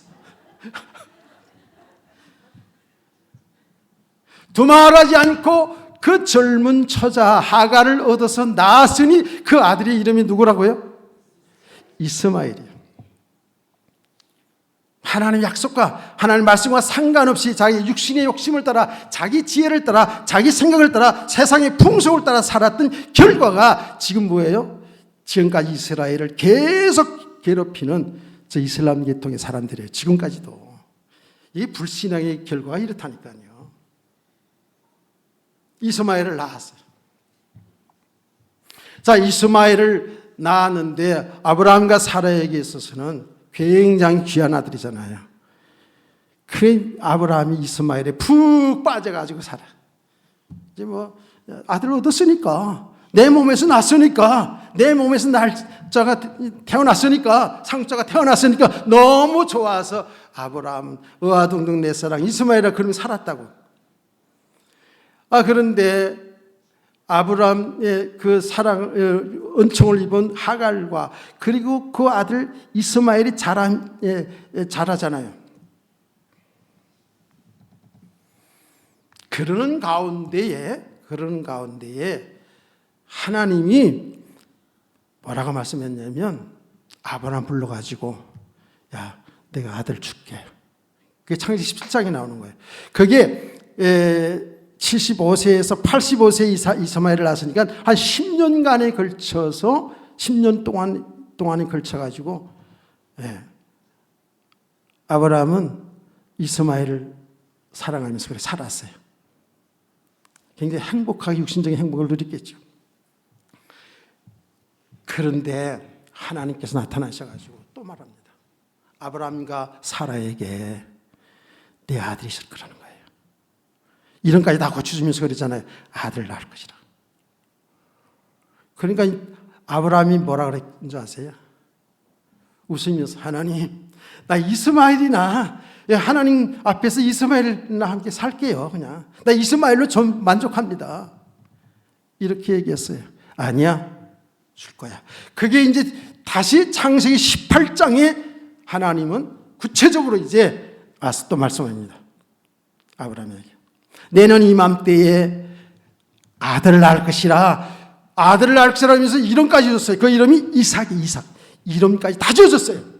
두말하지 않고 그 젊은 처자 하가를 얻어서 낳았으니 그 아들의 이름이 누구라고요? 이스마엘이에요. 하나님 약속과 하나님 말씀과 상관없이 자기 육신의 욕심을 따라 자기 지혜를 따라 자기 생각을 따라 세상의 풍속을 따라 살았던 결과가 지금 뭐예요? 지금까지 이스라엘을 계속 괴롭히는 저 이슬람 계통의 사람들이에요. 지금까지도. 이 불신앙의 결과가 이렇다니까요. 이스마엘을 낳았어요. 자, 이스마엘을 낳았는데 아브라함과 사라에게 있어서는 굉장히 귀한 아들이잖아요. 그 아브라함이 이스마엘에 푹 빠져가지고 살아. 이제 뭐 아들 얻었으니까 내 몸에서 났으니까 내 몸에서 날짜가 태어났으니까 상자가 태어났으니까 너무 좋아서 아브라함 의아동동 내 사랑 이스마엘이라 그러면 살았다고. 그런데 아브라함의 그 사랑, 은총을 입은 하갈과 그리고 그 아들 이스마엘이 자라잖아요. 그러는 가운데에 하나님이 뭐라고 말씀했냐면 아브라함 불러가지고 야, 내가 아들 줄게. 그게 창세기 17장에 나오는 거예요. 그게 75세에서 85세 이스마엘을 낳았으니까 한 10년간에 걸쳐서 10년 동안에 걸쳐가지고 아브라함은 이스마엘을 사랑하면서 그래 살았어요. 굉장히 행복하게 육신적인 행복을 누렸겠죠. 그런데 하나님께서 나타나셔가지고 또 말합니다. 아브라함과 사라에게 내 아들이 있을 거라는 거예요. 이런까지 다 고쳐주면서 그러잖아요. 아들 낳을 것이라. 그러니까 아브라함이 뭐라 그랬는지 아세요? 웃으면서 하나님 나 이스마엘이나 하나님 앞에서 이스마엘이나 함께 살게요. 그냥 나 이스마엘로 좀 만족합니다. 이렇게 얘기했어요. 아니야 줄 거야. 그게 이제 다시 창세기 18장에 하나님은 구체적으로 이제 와서 또 말씀합니다. 아브라함에게 내년 이맘때에 아들을 낳을 것이라 아들을 낳을 것이라 하면서 이름까지 줬어요. 그 이름이 이삭 이름까지 다 지어줬어요.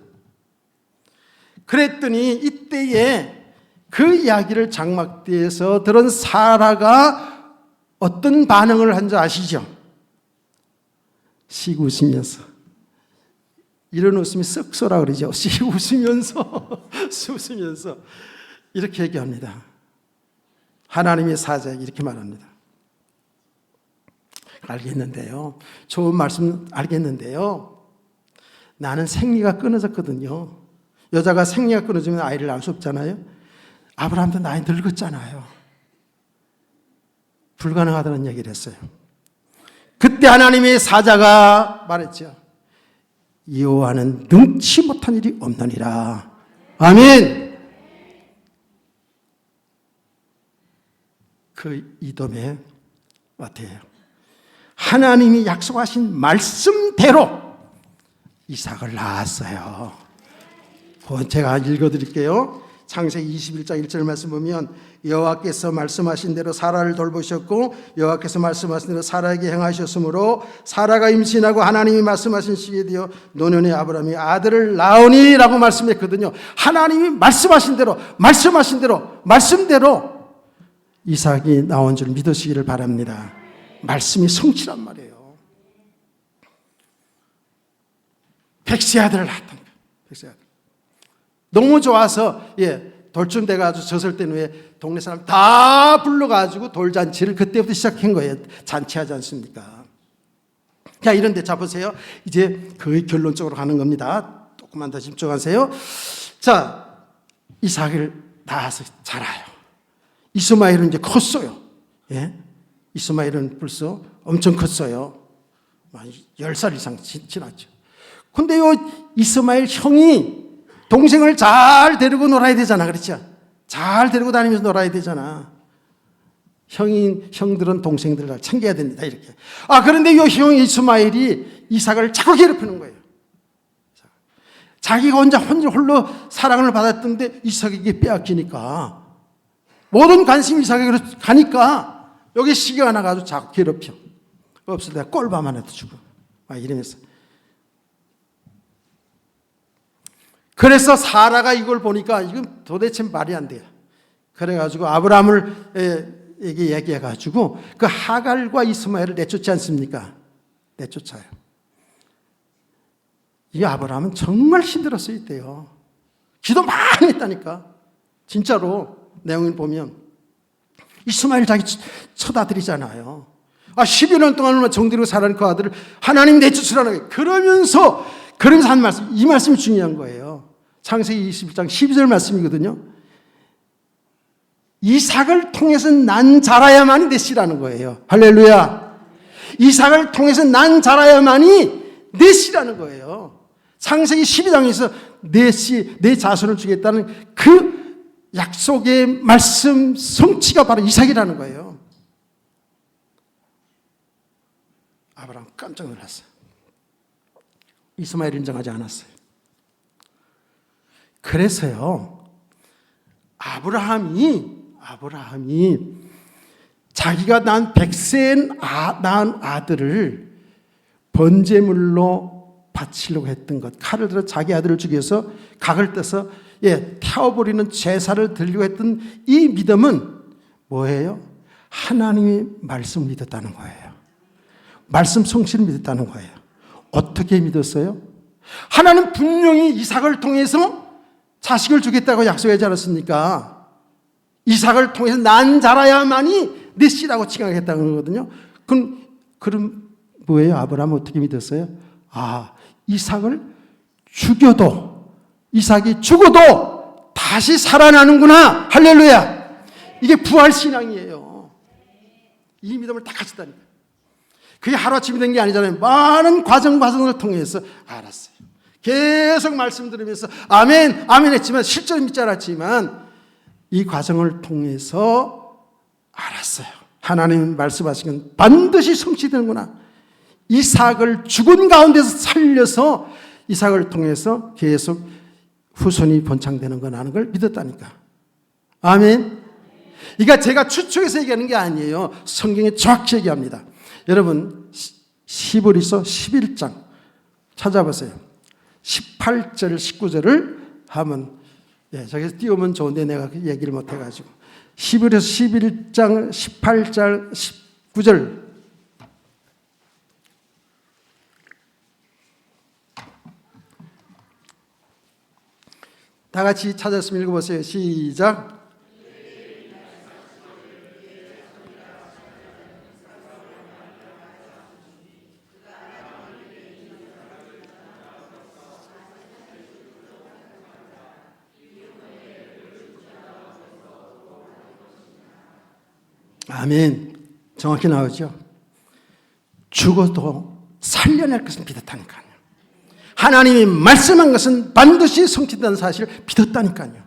그랬더니 이때에 그 이야기를 장막대에서 들은 사라가 어떤 반응을 한 줄 아시죠? 씩 웃으면서, 이런 웃음이 쓱소라 그러죠. 씩 웃으면서 웃으면서 이렇게 얘기합니다. 하나님의 사자에게 이렇게 말합니다. 알겠는데요, 좋은 말씀 알겠는데요, 나는 생리가 끊어졌거든요. 여자가 생리가 끊어지면 아이를 낳을 수 없잖아요. 아브라함도 나이 늙었잖아요. 불가능하다는 얘기를 했어요. 그때 하나님의 사자가 말했죠. 여호와는 능치 못한 일이 없느니라. 아멘. 그 이돔의 어때요? 하나님이 약속하신 말씀대로 이삭을 낳았어요. 제가 읽어드릴게요. 창세기 21장 1절 말씀 보면 여호와께서 말씀하신 대로 사라를 돌보셨고 여호와께서 말씀하신 대로 사라에게 행하셨으므로 사라가 임신하고 하나님이 말씀하신 시기에 되어 노년의 아브라함이 아들을 낳으니라고 말씀했거든요. 하나님이 말씀하신 대로 말씀대로 이삭이 나온 줄 믿으시기를 바랍니다. 말씀이 성취란 말이에요. 백세 아들을 낳았던 거예요. 백세 아들. 너무 좋아서 돌쯤 돼가지고 젖을 땐 후에 동네 사람 다 불러가지고 돌잔치를 그때부터 시작한 거예요. 잔치하지 않습니까? 자, 이런데 자 보세요. 이제 거의 결론적으로 가는 겁니다. 조금만 더 집중하세요. 자, 이삭을 낳아서 자라요. 이스마엘은 이제 컸어요. 이스마엘은 벌써 엄청 컸어요. 10살 이상 지났죠. 근데 요 이스마엘 형이 동생을 잘 데리고 놀아야 되잖아. 그렇죠? 잘 데리고 다니면서 놀아야 되잖아. 형들은 동생들을 잘 챙겨야 됩니다. 이렇게. 그런데 이 형 이스마엘이 이삭을 자꾸 괴롭히는 거예요. 자기가 혼자 홀로 사랑을 받았던데 이삭에게 빼앗기니까 모든 관심이 이삭에게로 가니까 여기 시기가 나가지고 자꾸 괴롭혀. 없을 때 꼴밤 하나도 주고 이러면서. 그래서 사라가 이걸 보니까 이건 도대체 말이 안 돼요. 그래가지고 아브라함을 얘기해가지고 그 하갈과 이스마엘을 내쫓지 않습니까? 내쫓아요. 이 아브라함은 정말 힘들었어요 이때요. 기도 많이 했다니까. 진짜로 내용을 보면 이스마엘 자기 첫아들이잖아요. 12년 동안 정들이고 살아온 그 아들을 하나님 내쫓으라는 거예요. 그러면서 한 말씀, 이 말씀이 중요한 거예요. 창세기 21장 12절 말씀이거든요. 이삭을 통해서 난 자라야만이 내 씨라는 거예요. 할렐루야. 이삭을 통해서 난 자라야만이 내 씨라는 거예요. 창세기 12장에서 내 씨, 내 자손을 주겠다는 그 약속의 말씀 성취가 바로 이삭이라는 거예요. 아브라함 깜짝 놀랐어요. 이스마엘 인정하지 않았어요. 그래서요, 아브라함이 자기가 낳은 낳은 아들을 번제물로 바치려고 했던 것, 칼을 들어 자기 아들을 죽여서 각을 떼서 태워버리는 제사를 드리려고 했던 이 믿음은 뭐예요? 하나님의 말씀을 믿었다는 거예요. 말씀 성취를 믿었다는 거예요. 어떻게 믿었어요? 하나님 분명히 이삭을 통해서 자식을 주겠다고 약속하지 않았습니까? 이삭을 통해서 난 자라야만이 내 씨라고 칭하겠다는 거거든요. 그럼 뭐예요? 아브라함은 어떻게 믿었어요? 이삭을 죽여도, 이삭이 죽어도 다시 살아나는구나. 할렐루야. 이게 부활신앙이에요. 이 믿음을 다 가졌다니까. 그게 하루아침이 된 게 아니잖아요. 많은 과정을 통해서 알았어요. 계속 말씀 들으면서 아멘, 아멘 했지만 실제로 믿지 않았지만 이 과정을 통해서 알았어요. 하나님 말씀하신 건 반드시 성취되는구나. 이삭을 죽은 가운데서 살려서 이삭을 통해서 계속 후손이 번창되는 건 아는 걸 믿었다니까. 아멘. 그러니까 제가 추측해서 얘기하는 게 아니에요. 성경에 정확히 얘기합니다. 여러분 히브리서 11장 찾아보세요. 18절 19절을 한번 예, 저기서 띄우면 좋은데 내가 그 얘기를 못 해가지고 11에서 11장 18절 19절 다 같이 찾았으면 읽어보세요. 시작. 아멘. 정확히 나오죠. 죽어도 살려낼 것을 믿었다니까요. 하나님이 말씀한 것은 반드시 성취된다는 사실을 믿었다니까요.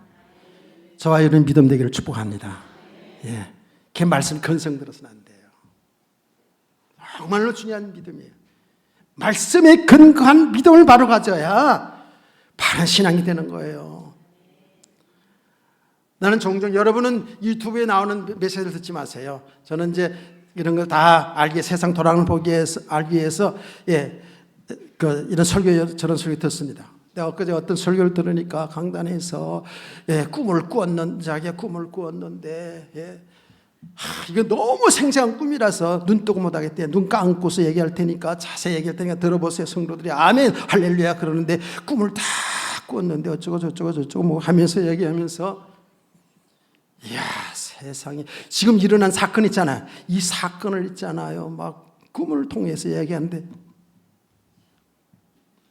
저와 여러분 믿음 되기를 축복합니다. 예, 그 말씀 건성 들어서는 안 돼요. 정말로 중요한 믿음이에요. 말씀에 근거한 믿음을 바로 가져야 바른 신앙이 되는 거예요. 나는 종종 여러분은 유튜브에 나오는 메시지를 듣지 마세요. 저는 이제 이런 걸 다 알기 세상 돌아가는 보기 위해서 알기 위해서 이런 설교 저런 설교 듣습니다. 내가 엊그제 어떤 설교를 들으니까 강단에서 꿈을 꾸었는 자기가 꿈을 꾸었는데 이거 너무 생생한 꿈이라서 눈 뜨고 못 하겠대. 눈 감고서 얘기할 테니까 자세히 얘기할 테니까 들어보세요. 성도들이 아멘 할렐루야 그러는데 꿈을 다 꾸었는데 어쩌고 저쩌고 뭐 하면서 얘기하면서 이야 세상에 지금 일어난 사건 있잖아요. 이 사건을 있잖아요. 막 꿈을 통해서 얘기하는데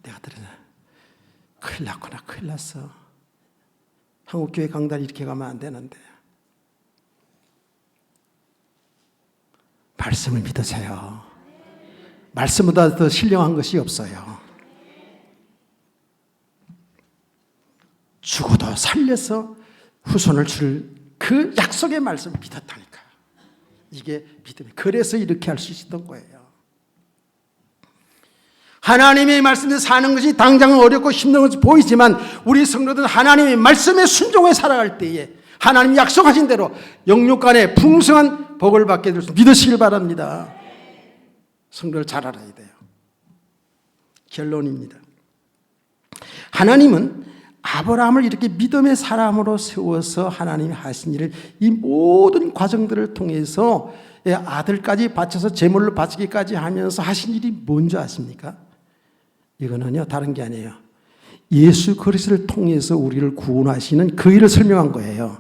내가 들으나 큰일 났구나. 큰일 났어. 한국교회 강단 이렇게 가면 안 되는데. 말씀을 믿으세요. 말씀보다 더 신령한 것이 없어요. 죽어도 살려서 후손을 줄 그 약속의 말씀을 믿었다니까. 이게 믿음이. 그래서 이렇게 할 수 있었던 거예요. 하나님의 말씀에 사는 것이 당장은 어렵고 힘든 것이 보이지만 우리 성도들은 하나님의 말씀에 순종해 살아갈 때에 하나님 약속하신 대로 영육간에 풍성한 복을 받게 될 수 믿으시길 바랍니다. 성도를 잘 알아야 돼요. 결론입니다. 하나님은 아브라함을 이렇게 믿음의 사람으로 세워서 하나님이 하신 일을 이 모든 과정들을 통해서 아들까지 바쳐서 제물로 바치기까지 하면서 하신 일이 뭔지 아십니까? 이거는요 다른 게 아니에요. 예수 그리스도를 통해서 우리를 구원하시는 그 일을 설명한 거예요.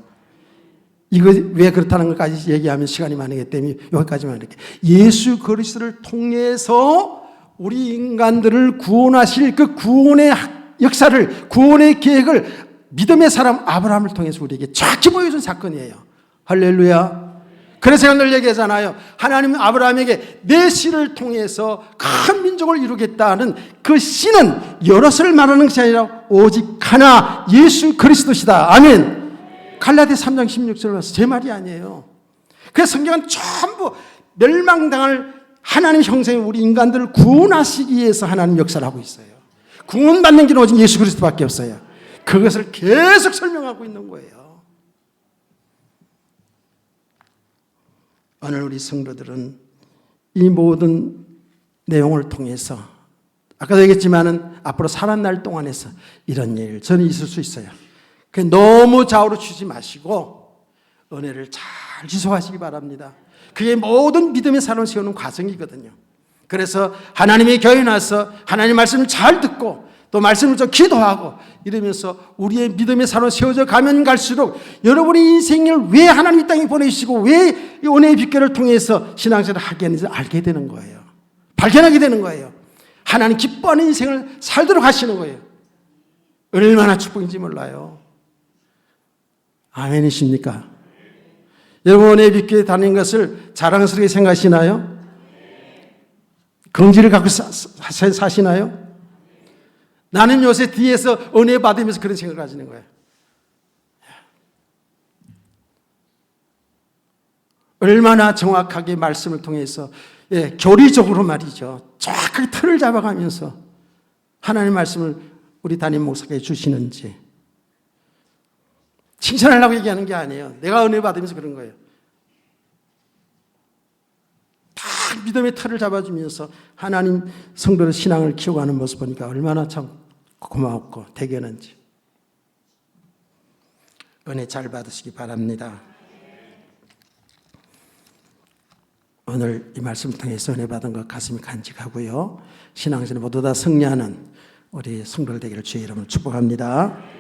이거 왜 그렇다는 것까지 얘기하면 시간이 많기 때문에 여기까지만 이렇게. 예수 그리스도를 통해서 우리 인간들을 구원하실 그 구원의 역사를, 구원의 계획을 믿음의 사람 아브라함을 통해서 우리에게 정확히 보여준 사건이에요. 할렐루야. 그래서 제가 늘 얘기하잖아요. 하나님은 아브라함에게 내 씨를 통해서 큰 민족을 이루겠다는 그 씨는 여럿을 말하는 것이 아니라 오직 하나 예수 그리스도시다. 아멘. 갈라디아 3장 16절을 봐서 제 말이 아니에요. 그래서 성경은 전부 멸망당할 하나님 형상의 우리 인간들을 구원하시기 위해서 하나님 역사를 하고 있어요. 구원받는 길은 오직 예수 그리스도밖에 없어요. 그것을 계속 설명하고 있는 거예요. 오늘 우리 성도들은 이 모든 내용을 통해서 아까도 얘기했지만은 앞으로 살아날 날 동안에서 이런 일 저는 있을 수 있어요. 너무 좌우로 치지 마시고 은혜를 잘 지속하시기 바랍니다. 그게 모든 믿음의 사람을 세우는 과정이거든요. 그래서 하나님의 교회에 나와서 하나님의 말씀을 잘 듣고 또 말씀을 좀 기도하고 이러면서 우리의 믿음의 사람을 세워져 가면 갈수록 여러분의 인생을 왜 하나님 이 땅에 보내시고 왜 이 은혜의 빛깔을 통해서 신앙생활을 하게 했는지 알게 되는 거예요. 발견하게 되는 거예요. 하나님 기뻐하는 인생을 살도록 하시는 거예요. 얼마나 축복인지 몰라요. 아멘이십니까? 여러분 은혜의 빛깔에 다니는 것을 자랑스럽게 생각하시나요? 긍지를 갖고 사시나요? 나는 요새 뒤에서 은혜 받으면서 그런 생각을 가지는 거예요. 얼마나 정확하게 말씀을 통해서 교리적으로 말이죠. 정확하게 틀을 잡아가면서 하나님의 말씀을 우리 담임 목사께 주시는지 칭찬하려고 얘기하는 게 아니에요. 내가 은혜 받으면서 그런 거예요. 다 믿음의 틀을 잡아주면서 하나님 성도의 신앙을 키워가는 모습 보니까 얼마나 참 고마웠고 대견한지. 은혜 잘 받으시기 바랍니다. 오늘 이 말씀을 통해서 은혜 받은 것 가슴이 간직하고요. 신앙생활 모두 다 승리하는 우리 성도들 되기를 주의 이름으로 축복합니다.